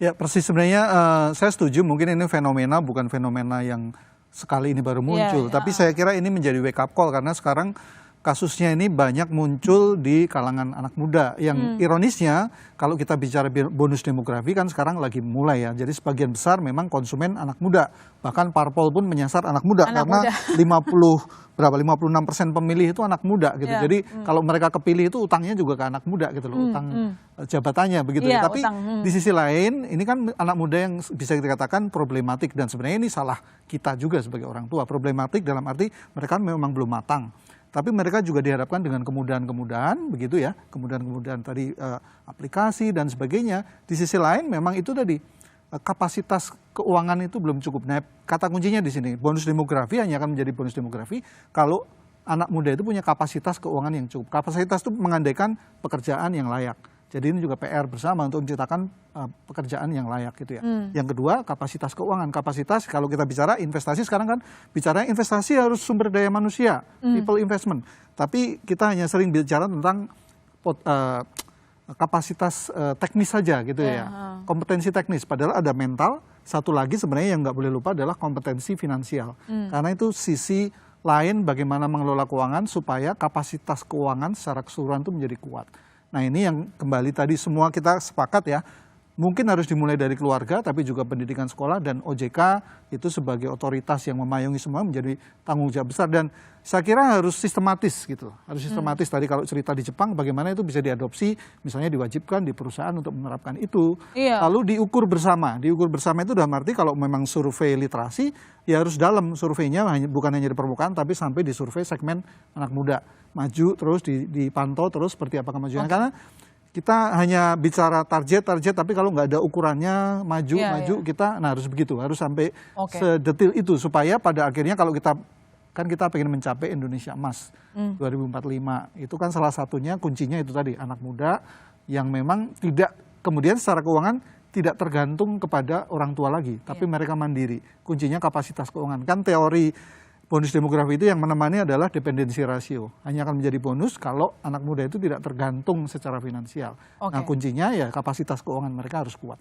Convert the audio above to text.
Ya persis sebenarnya saya setuju mungkin ini fenomena bukan fenomena yang sekali ini baru muncul. Tapi saya kira ini menjadi wake up call karena sekarang kasusnya ini banyak muncul di kalangan anak muda. Yang ironisnya kalau kita bicara bonus demografi kan sekarang lagi mulai ya. Jadi sebagian besar memang konsumen anak muda. Bahkan parpol pun menyasar anak muda karena 56% pemilih itu anak muda gitu. Jadi kalau mereka kepilih itu utangnya juga ke anak muda gitu loh, utang jabatannya begitu ya. Tapi di sisi lain ini kan anak muda yang bisa dikatakan problematik dan sebenarnya ini salah kita juga sebagai orang tua. Problematik dalam arti mereka memang belum matang. Tapi mereka juga diharapkan dengan kemudahan-kemudahan begitu ya, kemudahan-kemudahan tadi aplikasi dan sebagainya. Di sisi lain memang itu tadi kapasitas keuangan itu belum cukup. Nah, kata kuncinya di sini, bonus demografi hanya akan menjadi bonus demografi kalau anak muda itu punya kapasitas keuangan yang cukup. Kapasitas itu mengandaikan pekerjaan yang layak. Jadi ini juga PR bersama untuk menciptakan pekerjaan yang layak gitu ya. Yang kedua kapasitas keuangan. Kapasitas kalau kita bicara investasi sekarang kan bicara investasi harus sumber daya manusia, people investment. Tapi kita hanya sering bicara tentang kapasitas teknis saja gitu ya. Kompetensi teknis. Padahal ada mental. Satu lagi sebenarnya yang nggak boleh lupa adalah kompetensi finansial. Karena itu sisi lain bagaimana mengelola keuangan supaya kapasitas keuangan secara keseluruhan itu menjadi kuat. Nah ini yang kembali tadi semua kita sepakat ya, mungkin harus dimulai dari keluarga tapi juga pendidikan sekolah dan OJK itu sebagai otoritas yang memayungi semua menjadi tanggung jawab besar dan saya kira harus sistematis gitu, harus sistematis. Tadi kalau cerita di Jepang bagaimana itu bisa diadopsi, misalnya diwajibkan di perusahaan untuk menerapkan itu, lalu diukur bersama itu dalam arti kalau memang survei literasi ya harus dalam surveinya bukan hanya di permukaan tapi sampai di survei segmen anak muda. Maju terus dipantau terus seperti apa kemajuannya karena kita hanya bicara target tapi kalau nggak ada ukurannya maju kita harus begitu harus sampai sedetil itu supaya pada akhirnya kalau kita pengen mencapai Indonesia Emas 2045 itu kan salah satunya kuncinya itu tadi anak muda yang memang tidak kemudian secara keuangan tidak tergantung kepada orang tua lagi tapi mereka mandiri kuncinya kapasitas keuangan kan teori bonus demografi itu yang menemani adalah dependensi rasio. Hanya akan menjadi bonus kalau anak muda itu tidak tergantung secara finansial. Nah kuncinya ya kapasitas keuangan mereka harus kuat.